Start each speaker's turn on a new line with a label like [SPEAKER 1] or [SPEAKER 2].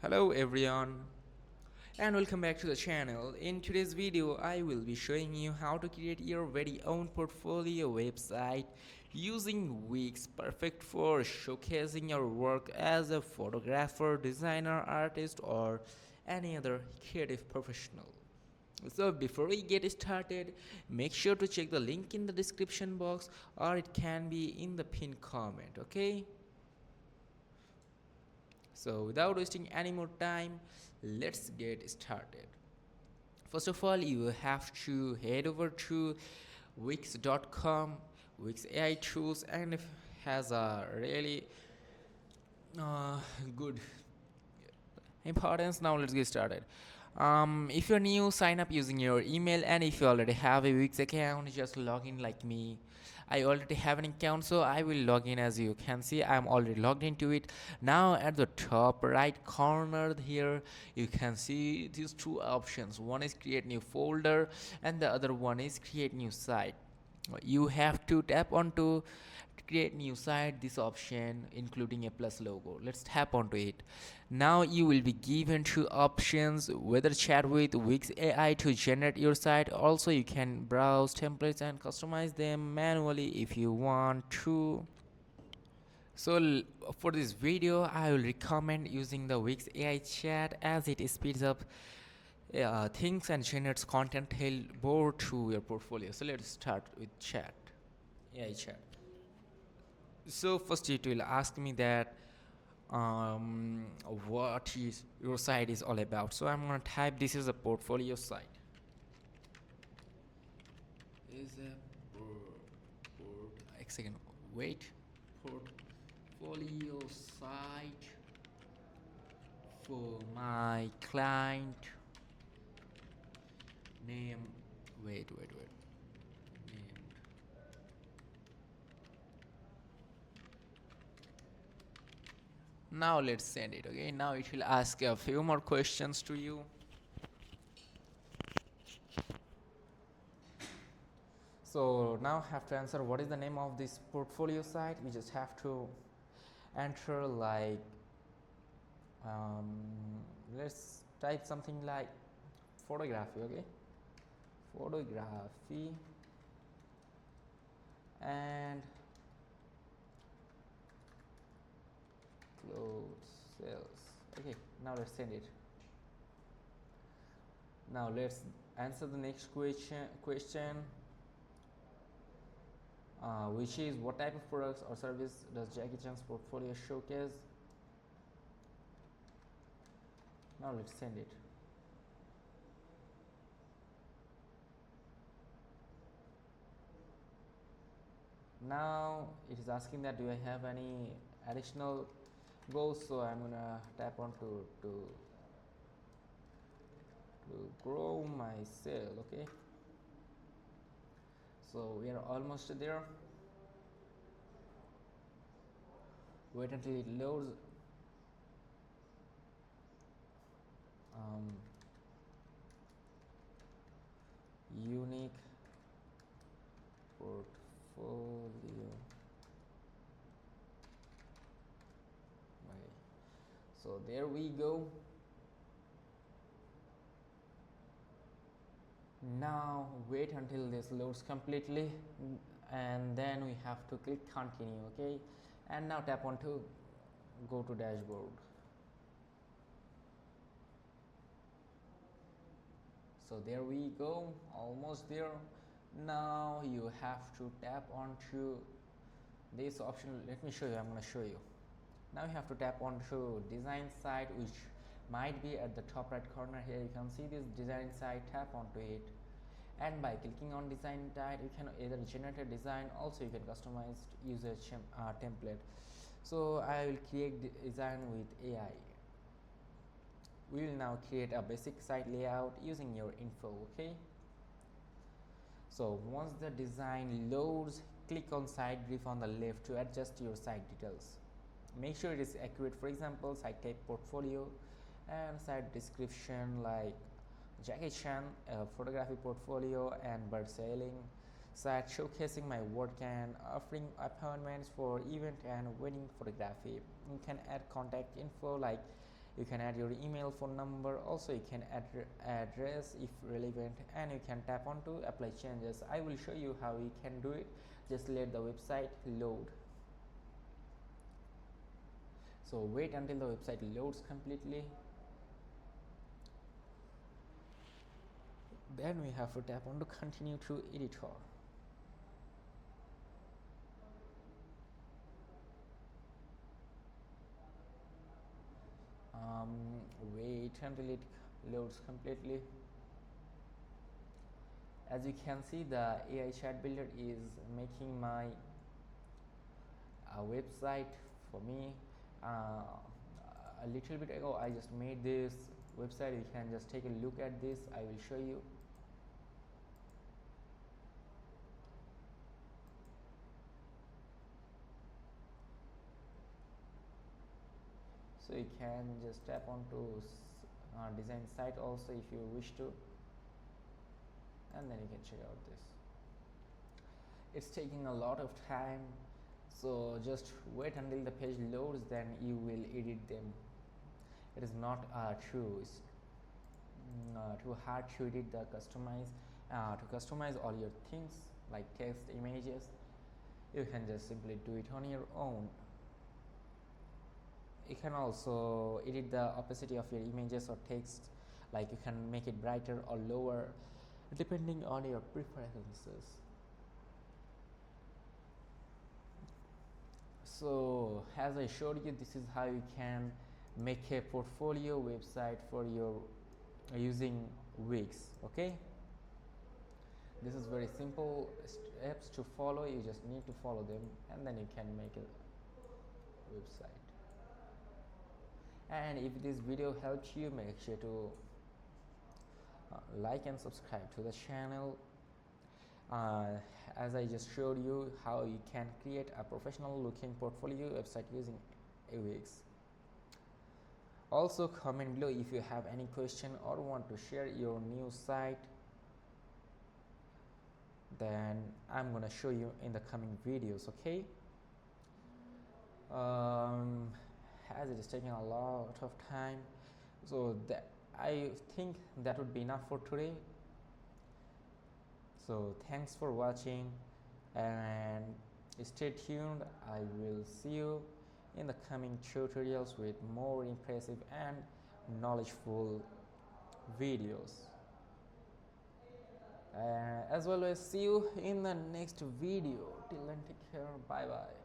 [SPEAKER 1] Hello everyone and welcome back to the channel. In today's video I will be showing you how to create your very own portfolio website using Wix, perfect for showcasing your work as a photographer, designer, artist or any other creative professional. So before we get started, make sure to check the link in the description box or it can be in the pinned comment, okay? So without wasting any more time, let's get started. First of all, you have to head over to wix.com. Wix AI tools and has a really uh, good importance. Now let's get started. If you're new, sign up using your email, and if you already have a Wix account, just log in like me. I already have an account, so I will log in. As you can see, I'm already logged into it. Now at the top right corner here, you can see these two options. One is create new folder and the other one is create new site. You have to tap onto create new site, this option including a plus logo. Let's tap onto it. Now you will be given two options, whether chat with Wix AI to generate your site. Also you can browse templates and customize them manually if you want to. So for this video I will recommend using the Wix AI chat as it speeds up things and generates content tailor to your portfolio. So let's start with chat, AI chat. So first it will ask me that um, what is your site is all about. So I'm gonna type this is a portfolio site. Is a a second. Wait. Portfolio site for my client name. Wait. Name. Now let's send it. Okay. Now it will ask a few more questions to you. So now have to answer what is the name of this portfolio site. We just have to enter like um, let's type something like photography. Okay, photography and clothes sales. Okay, now let's send it. Now let's answer the next question, which is what type of products or service does Jackie Chan's portfolio showcase? Now let's send it. Now it is asking that do I have any additional goals, so I'm gonna tap on to grow my sale. Okay, so we are almost there. Wait until it loads. um, Unique portfolio. Okay, so there we go. Now wait until this loads completely and then we have to click continue. Okay, and now tap on to go to dashboard. So there we go, almost there. Now you have to tap onto this option. Let me show you. I'm going to show you. Now you have to tap onto design site, which might be at the top right corner. Here you can see this design site. Tap onto it, and by clicking on design site you can either generate a design, also you can customize user template. So I will create the design with AI. We will now create a basic site layout using your info. Okay, so once the design loads, click on site brief on the left to adjust your site details. Make sure it is accurate. For example, site type portfolio and site description like Jackie Chan photography portfolio and bird selling site showcasing my work and offering appointments for event and wedding photography. You can add contact info like You can add your email, phone number, also you can add address if relevant, and you can tap on to apply changes. I will show you how you can do it. Just let the website load. So wait until the website loads completely. Then we have to tap on to continue to editor. Wait until it loads completely. As you can see, the AI chat builder is making my website for me. A little bit ago I just made this website. You can just take a look at this. I will show you. So you can just tap onto design site also if you wish to, and then you can check out this. It's taking a lot of time, so just wait until the page loads, then you will edit them. It is not too hard to edit the customize all your things like text, images. You can just simply do it on your own. You can also edit the opacity of your images or text, like you can make it brighter or lower depending on your preferences. So as I showed you, this is how you can make a portfolio website for your using Wix. Okay, this is very simple steps to follow. You just need to follow them, and then you can make a website. And if this video helped you, make sure to like and subscribe to the channel. As I just showed you how you can create a professional looking portfolio website using Wix. Also comment below if you have any question or want to share your new site, then I'm gonna show you in the coming videos. Okay, as it is taking a lot of time, so I think that would be enough for today. So thanks for watching and stay tuned. I will see you in the coming tutorials with more impressive and knowledgeful videos. As well as see you in the next video. Till then, take care. Bye bye.